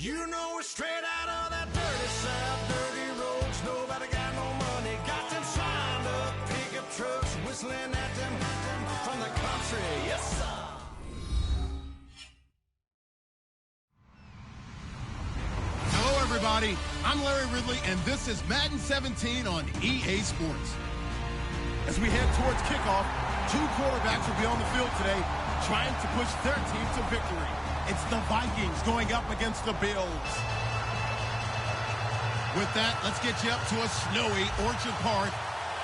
You know it's straight out of that dirty south, dirty roads. Nobody got no money, got them signed up pickup trucks, whistling at them from the country. Yes, sir. Hello, everybody. I'm Larry Ridley, and this is Madden 17 on EA Sports. As we head towards kickoff, two quarterbacks will be on the field today trying to push their team to victory. It's the Vikings going up against the Bills. With that, let's get you up to a snowy Orchard Park.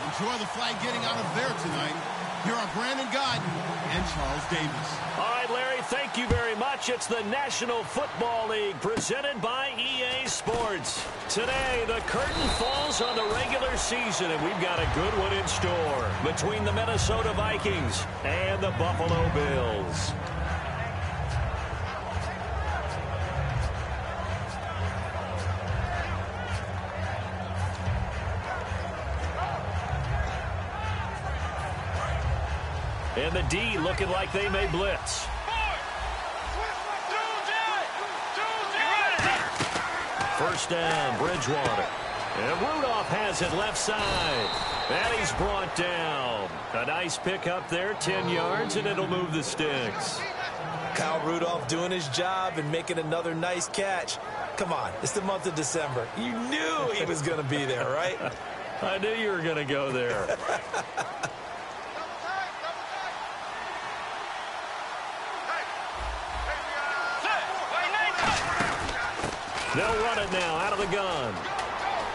Enjoy the flag getting out of there tonight. Here are Brandon Godden and Charles Davis. All right, Larry, thank you very much. It's the National Football League presented by EA Sports. Today, the curtain falls on the regular season, and we've got a good one in store between the Minnesota Vikings and the Buffalo Bills. And the D looking like they may blitz. First down, Bridgewater. And Rudolph has it left side. And he's brought down. A nice pick up there, 10 yards, and it'll move the sticks. Kyle Rudolph doing his job and making another nice catch. Come on, it's the month of December. You knew he was going to be there, right? I knew you were going to go there. They'll run it now out of the gun.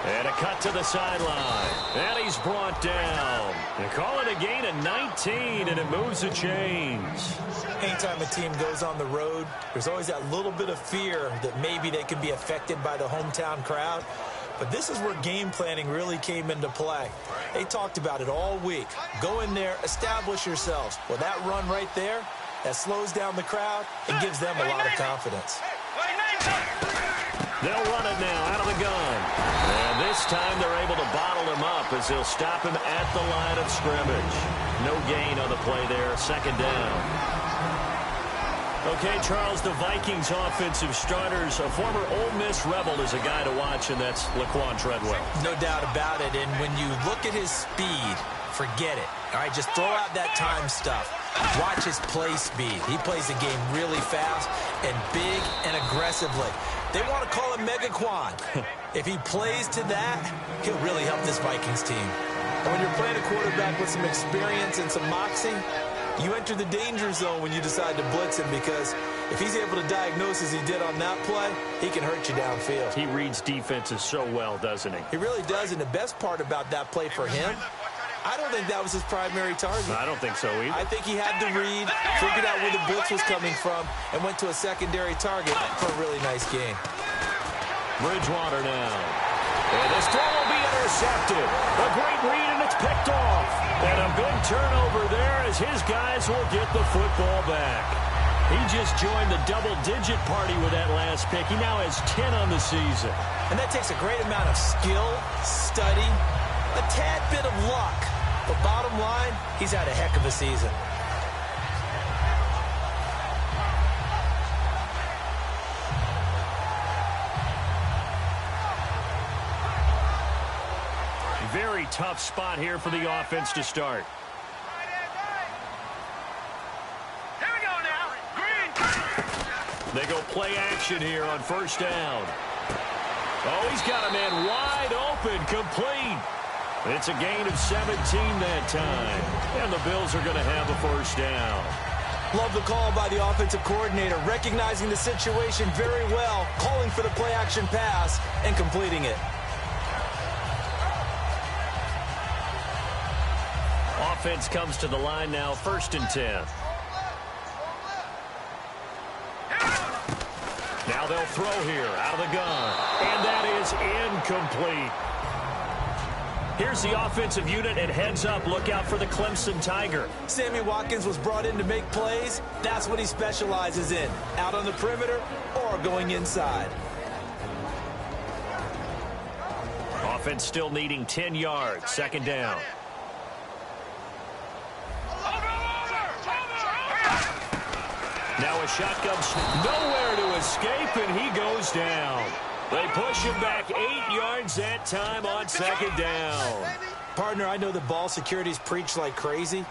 And a cut to the sideline. And he's brought down. They call it a gain of 19, and it moves the chains. Anytime a team goes on the road, there's always that little bit of fear that maybe they can be affected by the hometown crowd. But this is where game planning really came into play. They talked about it all week. Go in there, establish yourselves. Well, that run right there, that slows down the crowd and gives them a lot of confidence. They'll run it now out of the gun. And this time they're able to bottle him up as they'll stop him at the line of scrimmage. No gain on the play there, second down. Okay, Charles, the Vikings offensive starters, a former Ole Miss Rebel is a guy to watch, and that's Laquan Treadwell. No doubt about it, and when you look at his speed, forget it. All right, just throw out that time stuff. Watch his play speed. He plays the game really fast and big and aggressively. They want to call him Megaquan. If he plays to that, he'll really help this Vikings team. And when you're playing a quarterback with some experience and some moxie, you enter the danger zone when you decide to blitz him, because if he's able to diagnose as he did on that play, he can hurt you downfield. He reads defenses so well, doesn't he? He really does, and the best part about that play for him, I don't think that was his primary target. I don't think so either. I think he had to read, figured out where the blitz was coming from, and went to a secondary target for a really nice game. Bridgewater now. And this throw will be intercepted. A great read, and it's picked off. And a big turnover there as his guys will get the football back. He just joined the double-digit party with that last pick. He now has 10 on the season. And that takes a great amount of skill, study, a tad bit of luck. But bottom line, he's had a heck of a season. Very tough spot here for the offense to start. Here we go now. Green. They go play action here on first down. Oh, he's got a man wide open, complete. It's a gain of 17 that time. And the Bills are going to have a first down. Love the call by the offensive coordinator, recognizing the situation very well, calling for the play-action pass and completing it. Offense comes to the line now, 1st and 10. Now they'll throw here out of the gun. And that is incomplete. Here's the offensive unit, and heads up, look out for the Clemson Tiger. Sammy Watkins was brought in to make plays. That's what he specializes in, out on the perimeter or going inside. Offense still needing 10 yards, second down. Now a shotgun, nowhere to escape, and he goes goes down. They push him back 8 yards that time on second down. Partner, I know the ball security's preached like crazy,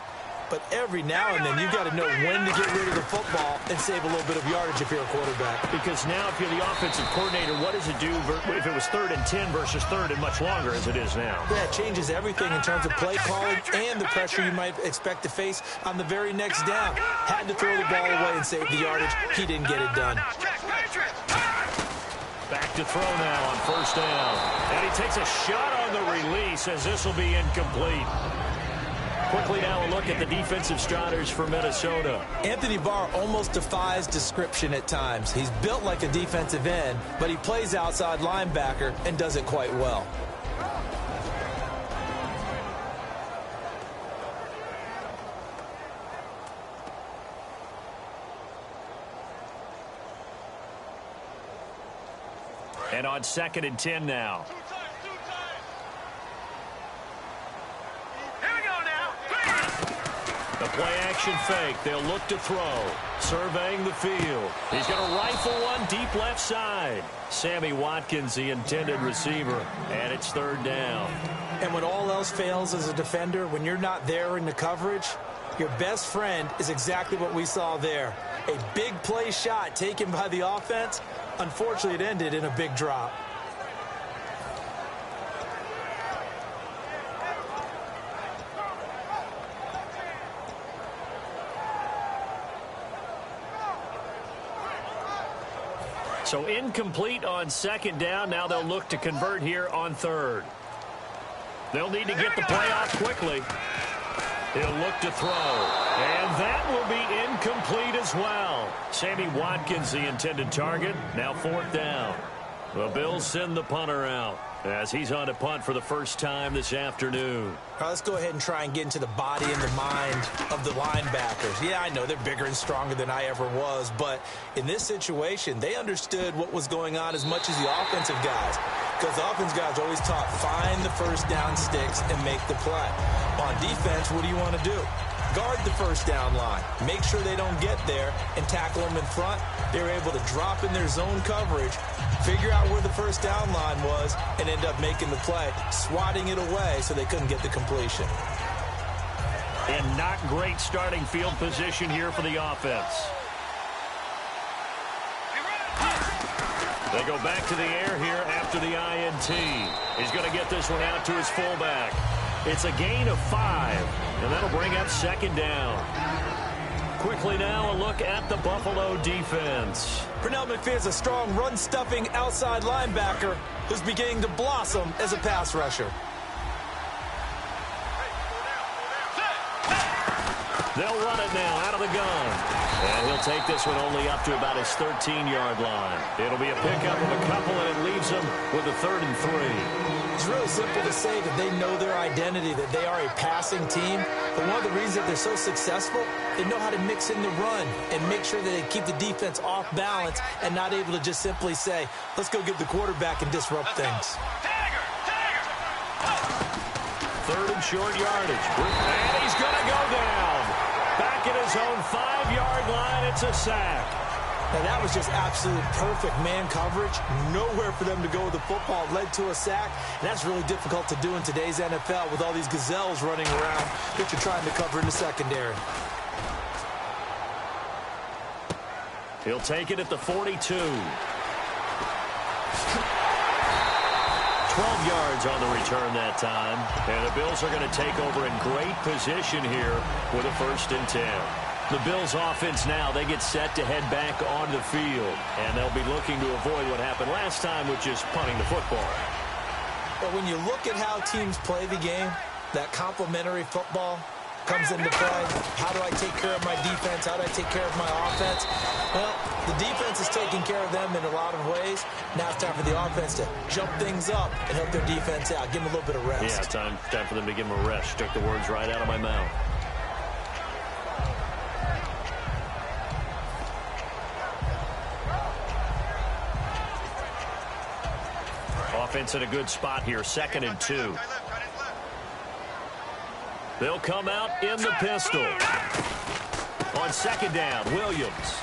but every now and then you've got to know when to get rid of the football and save a little bit of yardage if you're a quarterback. Because now if you're the offensive coordinator, what does it do if it was 3rd and 10 versus 3rd and much longer as it is now? Yeah, it changes everything in terms of play calling and the pressure you might expect to face on the very next down. Had to throw the ball away and save the yardage. He didn't get it done. Back to throw now on 1st down. And he takes a shot on the release as this will be incomplete. Quickly now a look at the defensive starters for Minnesota. Anthony Barr almost defies description at times. He's built like a defensive end, but he plays outside linebacker and does it quite well. And on 2nd and 10 now. The play-action fake. They'll look to throw. Surveying the field. He's going to rifle one deep left side. Sammy Watkins, the intended receiver. And it's 3rd down. And when all else fails as a defender, when you're not there in the coverage, your best friend is exactly what we saw there. A big play shot taken by the offense. Unfortunately, it ended in a big drop. So incomplete on 2nd down. Now they'll look to convert here on 3rd. They'll need to get the play off quickly. He'll look to throw. And that will be incomplete as well. Sammy Watkins, the intended target. Now 4th down. The Bills send the punter out as he's on to punt for the first time this afternoon. All right, let's go ahead and try and get into the body and the mind of the linebackers. Yeah, I know they're bigger and stronger than I ever was, but in this situation, they understood what was going on as much as the offensive guys. Because the offensive guys are always taught, find the first down sticks and make the play. On defense, what do you want to do? Guard the first down line. Make sure they don't get there and tackle them in front. They were able to drop in their zone coverage, figure out where the first down line was, and end up making the play, swatting it away so they couldn't get the completion. And not great starting field position here for the offense. They go back to the air here after the INT. He's going to get this one out to his fullback. It's a gain of 5, and that'll bring up 2nd down. Quickly now, a look at the Buffalo defense. Pernell McPherson's a strong run-stuffing outside linebacker who's beginning to blossom as a pass rusher. They'll run it now out of the gun. And he'll take this one only up to about his 13-yard line. It'll be a pickup of a couple, and it leaves them with a 3rd and 3. It's really simple to say that they know their identity, that they are a passing team. But one of the reasons that they're so successful, they know how to mix in the run and make sure that they keep the defense off balance and not able to just simply say, let's go get the quarterback and disrupt things. 3rd and short yardage. And he's going to go down. Back at his own 5-yard line, it's a sack. Now, that was just absolute perfect man coverage. Nowhere for them to go with the football. Led to a sack. And that's really difficult to do in today's NFL with all these gazelles running around that you're trying to cover in the secondary. He'll take it at the 42. 12 yards on the return that time. And the Bills are going to take over in great position here with a 1st and 10. The Bills offense now, they get set to head back onto the field. And they'll be looking to avoid what happened last time, which is punting the football. But when you look at how teams play the game, that complementary football comes into play. How do I take care of my defense? How do I take care of my offense? Well, the defense is taking care of them in a lot of ways. Now it's time for the offense to jump things up and help their defense out. Give them a little bit of rest. Yeah, time for them to give them a rest. Took the words right out of my mouth. Offense in a good spot here, 2nd and 2. They'll come out in the pistol. On 2nd down, Williams.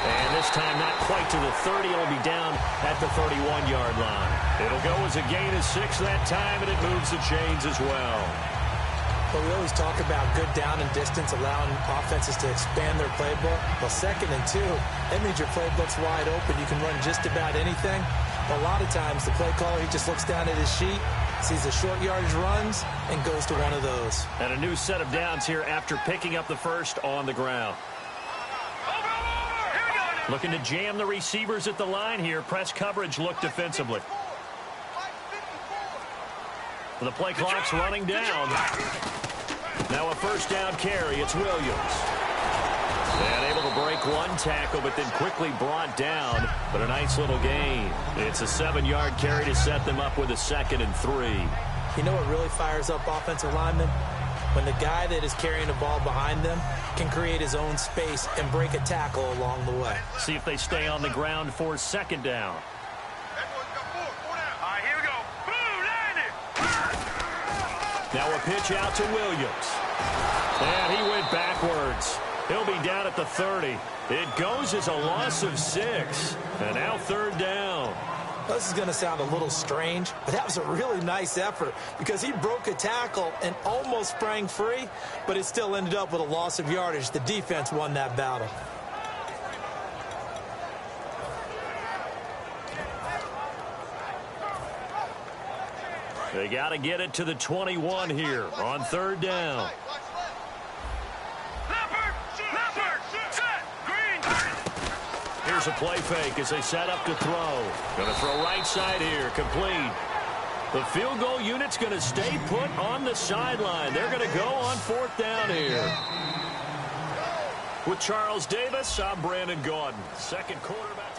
And this time not quite to the 30. It'll be down at the 31-yard line. It'll go as a gain of 6 that time, and it moves the chains as well. But we always talk about good down and distance, allowing offenses to expand their playbook. Well, 2nd and 2, that means your playbook's wide open. You can run just about anything. But a lot of times, the play caller, he just looks down at his sheet, sees the short yardage runs, and goes to one of those. And a new set of downs here after picking up the first on the ground. Looking to jam the receivers at the line here. Press coverage look defensively. The play clock's running down. Now a first down carry. It's Williams. And able to break one tackle, but then quickly brought down. But a nice little gain. It's a 7-yard carry to set them up with a 2nd and 3. You know what really fires up offensive linemen? When the guy that is carrying the ball behind them can create his own space and break a tackle along the way. See if they stay on the ground for 2nd down. All right, here we go. Boom, landed. Now a pitch out to Williams. And he went backwards. He'll be down at the 30. It goes as a loss of 6. And now 3rd down. This is going to sound a little strange, but that was a really nice effort because he broke a tackle and almost sprang free, but it still ended up with a loss of yardage. The defense won that battle. They got to get it to the 21 here on 3rd down. Here's a play fake as they set up to throw. Going to throw right side here, complete. The field goal unit's going to stay put on the sideline. They're going to go on 4th down here. With Charles Davis, I'm Brandon Gaudin. Second quarterback.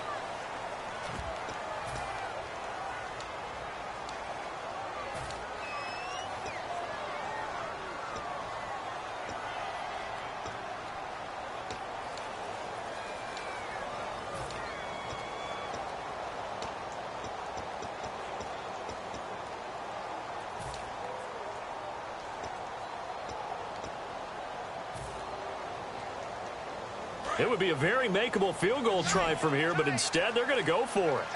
It would be a very makeable field goal try from here, but instead they're going to go for it.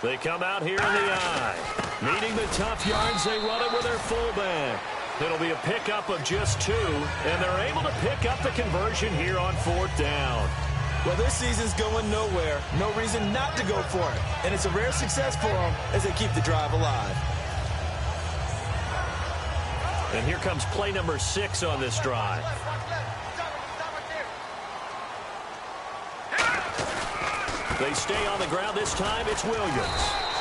They come out here in the eye. Needing the tough yards, they run it with their fullback. It'll be a pickup of just 2, and they're able to pick up the conversion here on 4th down. Well, this season's going nowhere. No reason not to go for it. And it's a rare success for them as they keep the drive alive. And here comes play number 6 on this drive. They stay on the ground. This time it's Williams.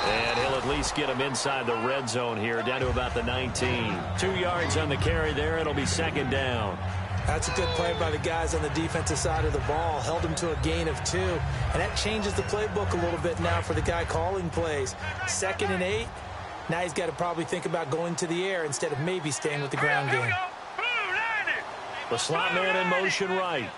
And he'll at least get him inside the red zone here, down to about the 19. 2 yards on the carry there. It'll be 2nd down. That's a good play by the guys on the defensive side of the ball. Held him to a gain of 2. And that changes the playbook a little bit now for the guy calling plays. 2nd and 8. Now he's got to probably think about going to the air instead of maybe staying with the ground game. The slot man in motion right.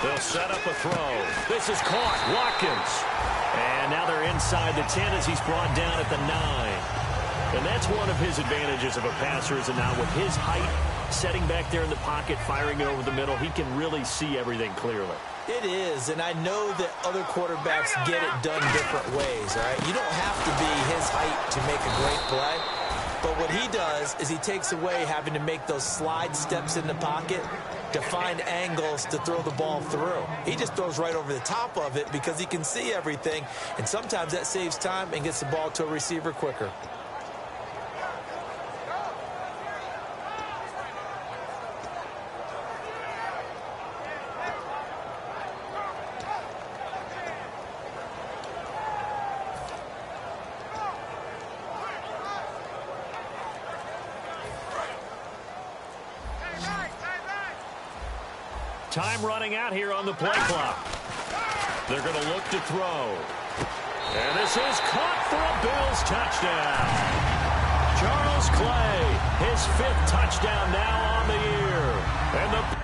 They'll set up a throw. This is caught. Watkins. And now they're inside the 10 as he's brought down at the 9. And that's one of his advantages of a passer, is that now with his height, setting back there in the pocket, firing it over the middle, he can really see everything clearly. It is, and I know that other quarterbacks get it done different ways, all right? You don't have to be his height to make a great play. But what he does is he takes away having to make those slide steps in the pocket to find angles to throw the ball through. He just throws right over the top of it because he can see everything, and sometimes that saves time and gets the ball to a receiver quicker. Time running out here on the play clock. They're going to look to throw. And this is caught for a Bills touchdown. Charles Clay, his 5th touchdown now on the year. And the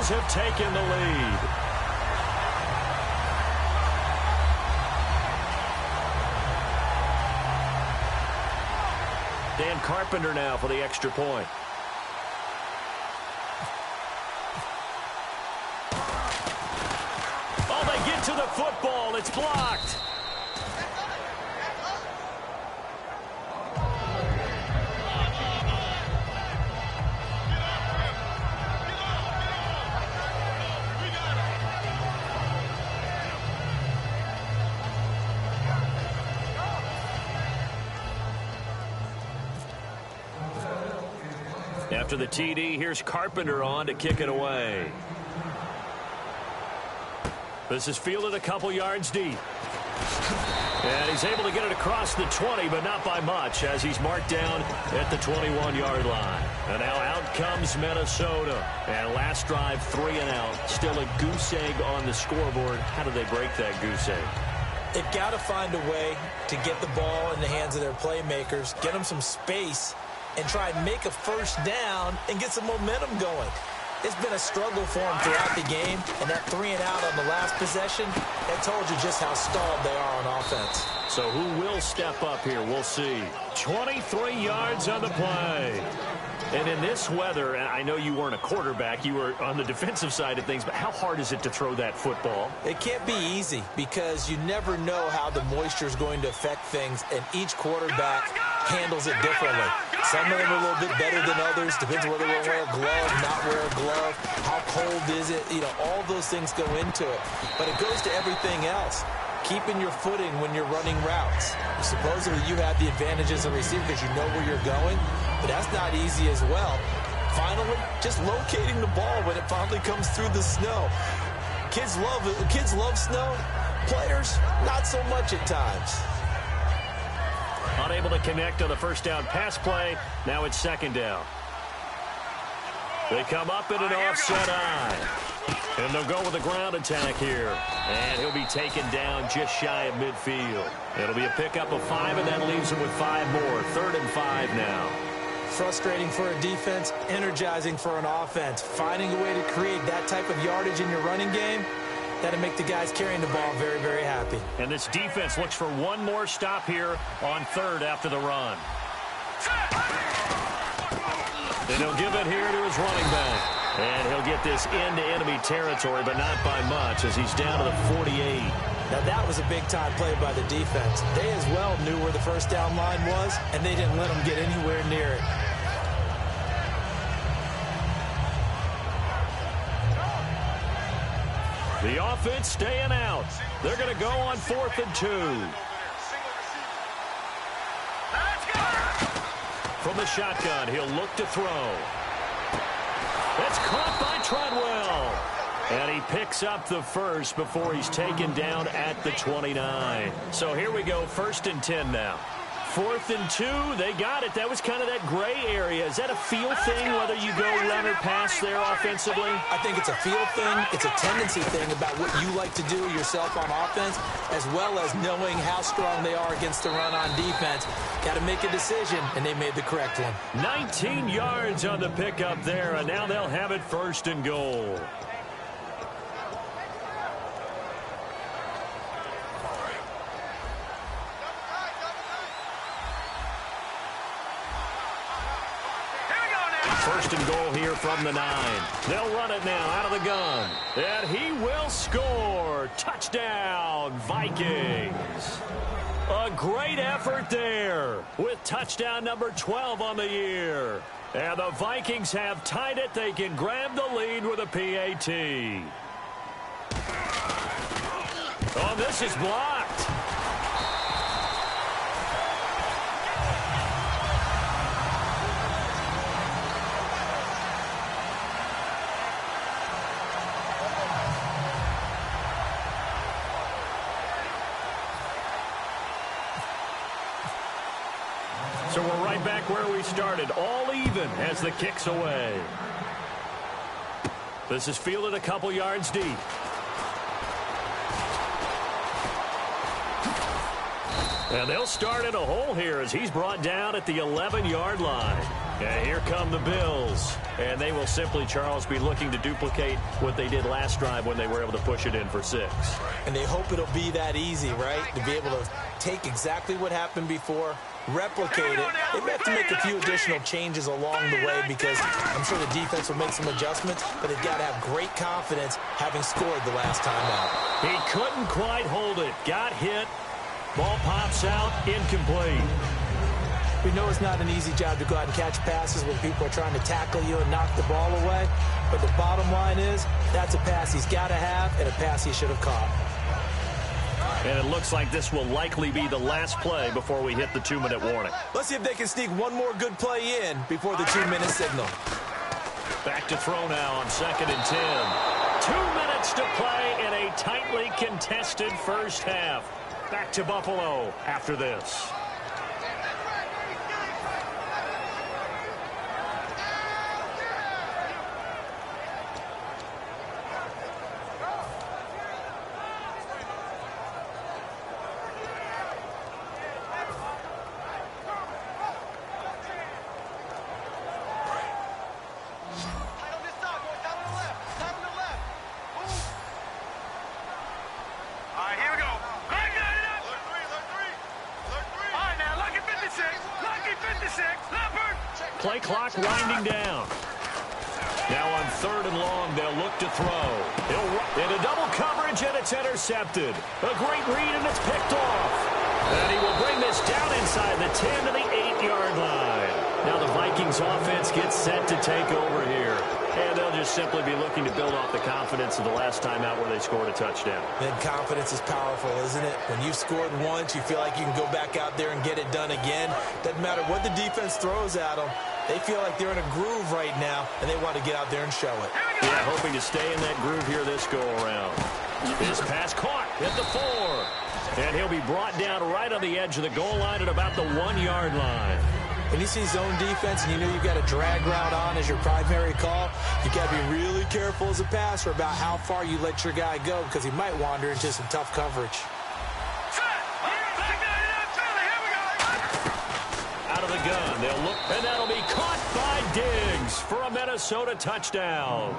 Eagles have taken the lead. Dan Carpenter now for the extra point. Oh, they get to the football. It's blocked. After the TD, here's Carpenter on to kick it away. This is fielded a couple yards deep. And he's able to get it across the 20, but not by much, as he's marked down at the 21-yard line. And now out comes Minnesota. And last drive, 3 and out. Still a goose egg on the scoreboard. How do they break that goose egg? They've got to find a way to get the ball in the hands of their playmakers, get them some space, and try and make a first down and get some momentum going. It's been a struggle for them throughout the game, and that 3 and out on the last possession, that told you just how stalled they are on offense. So who will step up here? We'll see. 23 yards on the play. And in this weather, I know you weren't a quarterback, you were on the defensive side of things, but how hard is it to throw that football? It can't be easy because you never know how the moisture is going to affect things, and each quarterback handles it differently. Some of them are a little bit better than others. Depends whether they wear a glove, not wear a glove. How cold is it? You know, all those things go into it. But it goes to everything else. Keeping your footing when you're running routes. Supposedly you have the advantage as a receiver because you know where you're going, but that's not easy as well. Finally, just locating the ball when it finally comes through the snow. Kids love snow. Players, not so much at times. Unable to connect on the first down pass play. Now it's second down. They come up in an offset eye. And they'll go with a ground attack here. And he'll be taken down just shy of midfield. It'll be a pickup of 5, and that leaves him with 5 more. 3rd and 5 now. Frustrating for a defense, energizing for an offense. Finding a way to create that type of yardage in your running game, that'll make the guys carrying the ball very, very happy. And this defense looks for one more stop here on 3rd after the run. And he'll give it here to his running back. And he'll get this into enemy territory, but not by much, as he's down to the 48. Now, that was a big-time play by the defense. They as well knew where the first down line was, and they didn't let them get anywhere near it. The offense staying out. They're going to go on 4th and 2. From the shotgun, he'll look to throw. It's caught by Treadwell. And he picks up the first before he's taken down at the 29. So here we go, 1st and 10 now. 4th and 2, they got it. That was kind of that gray area. Is that a feel thing, whether you go run or pass there offensively? I think it's a feel thing. It's a tendency thing about what you like to do yourself on offense, as well as knowing how strong they are against the run on defense. Got to make a decision, and they made the correct one. 19 yards on the pickup there, and now they'll have it 1st and goal. First and goal here from the 9. They'll run it now out of the gun. And he will score. Touchdown, Vikings. A great effort there with touchdown number 12 on the year. And the Vikings have tied it. They can grab the lead with a PAT. Oh, this is blocked. So we're right back where we started, all even as the kick's away. This is fielded a couple yards deep. And they'll start in a hole here as he's brought down at the 11-yard line. And here come the Bills. And they will simply, Charles, be looking to duplicate what they did last drive when they were able to push it in for 6. And they hope it'll be that easy, right? To be able to take exactly what happened before, replicate it. They may have to make a few additional changes along the way because I'm sure the defense will make some adjustments, but they've got to have great confidence having scored the last time out. He couldn't quite hold it. Got hit. Ball pops out. Incomplete. We know it's not an easy job to go out and catch passes when people are trying to tackle you and knock the ball away. But the bottom line is, that's a pass he's got to have and a pass he should have caught. And it looks like this will likely be the last play before we hit the 2-minute warning. Let's see if they can sneak one more good play in before the 2-minute signal. Back to throw now on 2nd and 10. 2 minutes to play in a tightly contested first half. Back to Buffalo after this. Play clock winding down. Now on 3rd and long, they'll look to throw. He'll into double coverage, and it's intercepted. A great read, and it's picked off. And he will bring this down inside the 10 to the 8-yard line. Now the Vikings offense gets set to take over here. And they'll just simply be looking to build off the confidence of the last time out where they scored a touchdown. Then confidence is powerful, isn't it? When you've scored once, you feel like you can go back out there and get it done again. Doesn't matter what the defense throws at them. They feel like they're in a groove right now, and they want to get out there and show it. Yeah, hoping to stay in that groove here this go-around. His pass caught at the 4. And he'll be brought down right on the edge of the goal line at about the 1-yard line. When you see zone defense and you know you've got a drag route on as your primary call, you got to be really careful as a passer about how far you let your guy go because he might wander into some tough coverage. Out of the gun, they'll look, and that'll be caught by Diggs for a Minnesota touchdown.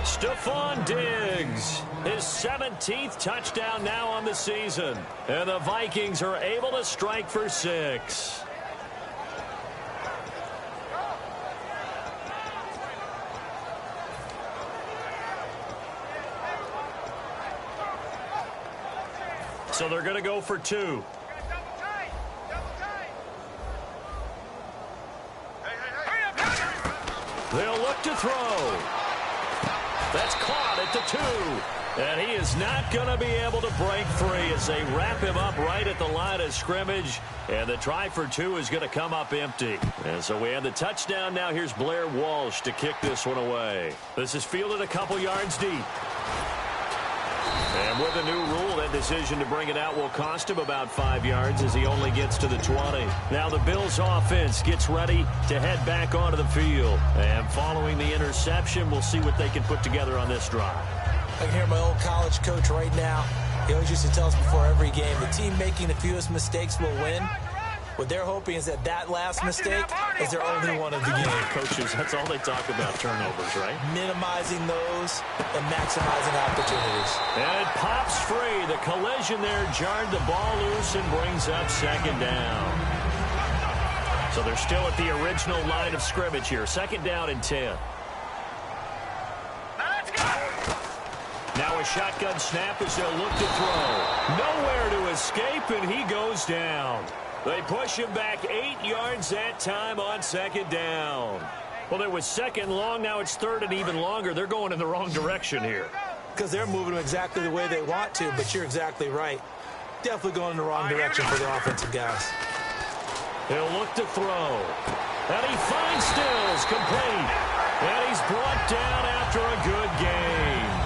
Stephon Diggs, his 17th touchdown now on the season. And the Vikings are able to strike for 6. So they're going to go for 2. They'll look to throw. That's caught at the 2. And he is not going to be able to break free as they wrap him up right at the line of scrimmage. And the try for 2 is going to come up empty. And so we have the touchdown now. Here's Blair Walsh to kick this one away. This is fielded a couple yards deep. And with a new rule, that decision to bring it out will cost him about 5 yards as he only gets to the 20. Now the Bills offense gets ready to head back onto the field. And following the interception, we'll see what they can put together on this drive. I can hear my old college coach right now. He always used to tell us before every game, the team making the fewest mistakes will win. What they're hoping is that last mistake is their only one of the game. Coaches, that's all they talk about, turnovers, right? Minimizing those and maximizing opportunities. And it pops free. The collision there jarred the ball loose and brings up 2nd down. So they're still at the original line of scrimmage here. 2nd down and 10. Now a shotgun snap as they'll look to throw. Nowhere to escape, and he goes down. They push him back 8 yards that time on 2nd down. Well, it was 2nd long. Now it's 3rd and even longer. They're going in the wrong direction here. Because they're moving them exactly the way they want to, but you're exactly right. Definitely going in the wrong direction for the offensive guys. He'll look to throw. And he finds Stills complete. And he's brought down after a good game.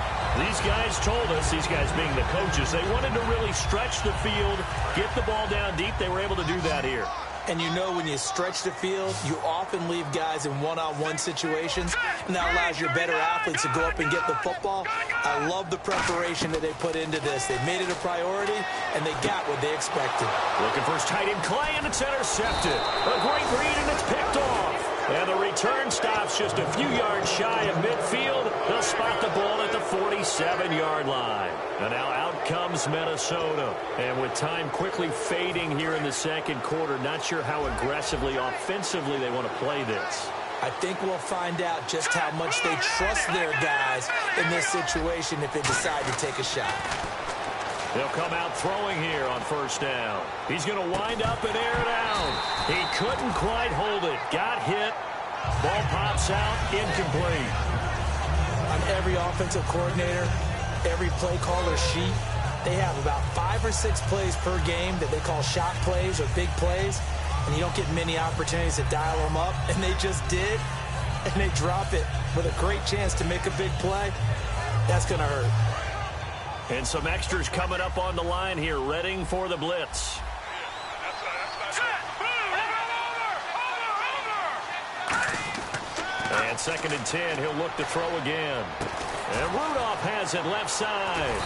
These guys told us, these guys being the coaches, they wanted to really stretch the field, get the ball down deep. They were able to do that here. And you know when you stretch the field, you often leave guys in one-on-one situations, and that allows your better athletes to go up and get the football. I love the preparation that they put into this. They made it a priority, and they got what they expected. Looking for his tight end Clay, and it's intercepted. A great read, and it's picked off. And the return stops just a few yards shy of midfield. They'll spot the ball at the 47-yard line. And now out comes Minnesota. And with time quickly fading here in the second quarter, not sure how aggressively, offensively they want to play this. I think we'll find out just how much they trust their guys in this situation if they decide to take a shot. They'll come out throwing here on first down. He's going to wind up and air it out. He couldn't quite hold it. Got hit. Ball pops out. Incomplete. On every offensive coordinator, every play caller sheet, they have about 5 or 6 plays per game that they call shot plays or big plays, and you don't get many opportunities to dial them up, and they just did, and they drop it with a great chance to make a big play. That's going to hurt. And some extras coming up on the line here, readying for the blitz. And 2nd and 10, he'll look to throw again. And Rudolph has it left side.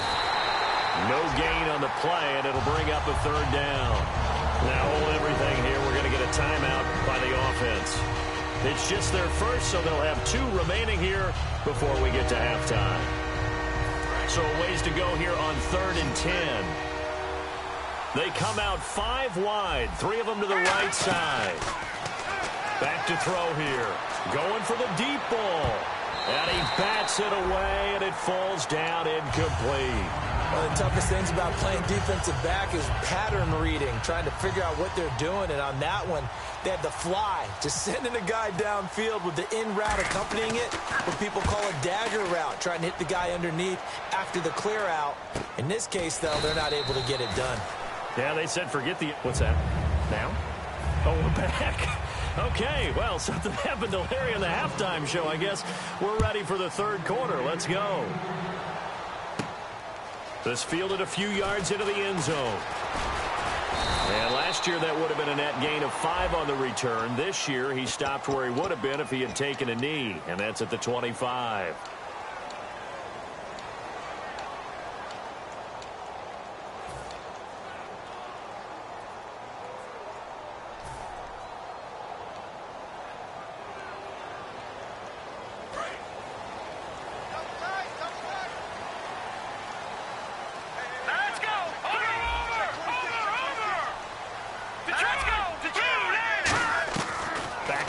No gain on the play, and it'll bring up a 3rd down. Now hold everything here. We're going to get a timeout by the offense. It's just their first, so they'll have 2 remaining here before we get to halftime. So a ways to go here on 3rd and 10. They come out 5 wide, 3 of them to the right side. Back to throw here. Going for the deep ball. And he bats it away, and it falls down incomplete. One of the toughest things about playing defensive back is pattern reading, trying to figure out what they're doing. And on that one, they had the fly, just sending a guy downfield with the in route accompanying it, what people call a dagger route, trying to hit the guy underneath after the clear out. In this case, though, they're not able to get it done. Yeah, they said forget the... What's that? Now? Oh, we're back. Okay, well, something happened to Larry in the halftime show, I guess. We're ready for the 3rd quarter. Let's go. This fielded a few yards into the end zone. And last year, that would have been a net gain of 5 on the return. This year, he stopped where he would have been if he had taken a knee, and that's at the 25.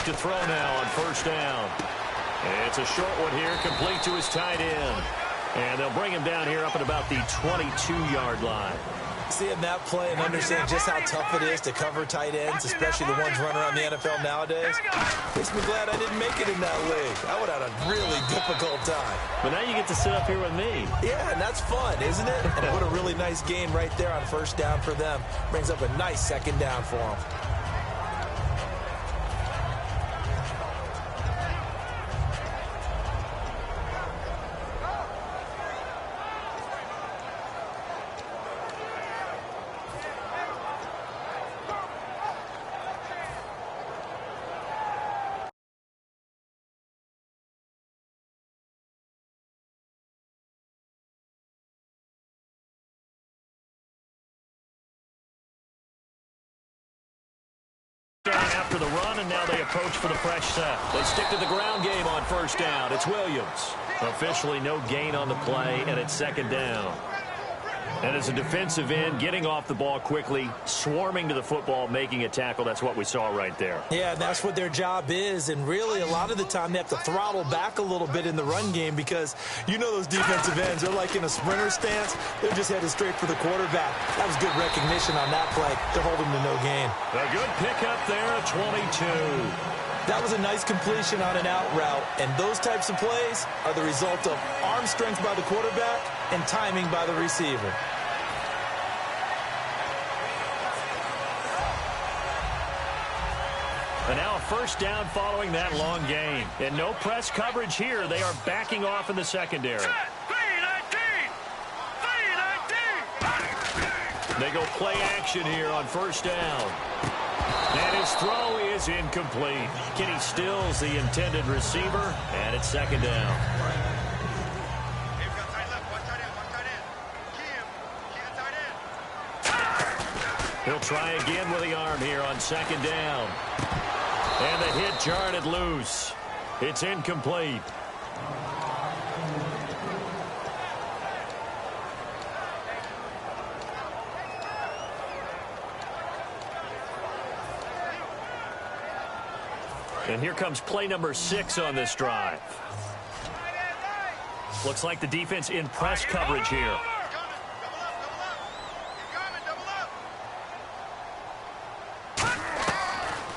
To throw now on first down. It's a short one here, complete to his tight end. And they'll bring him down here up at about the 22-yard line. Seeing that play and understand just how tough it is to cover tight ends, especially the ones running around the NFL nowadays, makes me glad I didn't make it in that league. I would have had a really difficult time. But now you get to sit up here with me. Yeah, and that's fun, isn't it? And what a really nice game right there on first down for them. Brings up a nice 2nd down for them. After the run, and now they approach for the fresh set. They stick to the ground game on first down. It's Williams. Officially no gain on the play, and it's 2nd down. And as a defensive end, getting off the ball quickly, swarming to the football, making a tackle, that's what we saw right there. Yeah, that's what their job is, and really a lot of the time they have to throttle back a little bit in the run game because you know those defensive ends, they're like in a sprinter stance. They're just headed straight for the quarterback. That was good recognition on that play. They're holding to no gain. A good pickup there at 22. That was a nice completion on an out route, and those types of plays are the result of arm strength by the quarterback and timing by the receiver. And now a first down following that long gain. And no press coverage here. They are backing off in the secondary. They go play action here on first down. And his throw is incomplete. Kenny Stills, the intended receiver, and it's second down. He'll try again with the arm here on second down. And the hit jarred it loose. It's incomplete. And here comes play number 6 on this drive. Looks like the defense in press coverage here.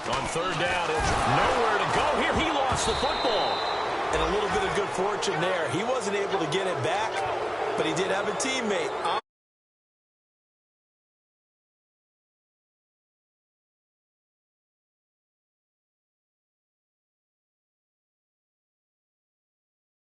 On third down, it's nowhere to go here. He lost the football. And a little bit of good fortune there. He wasn't able to get it back, but he did have a teammate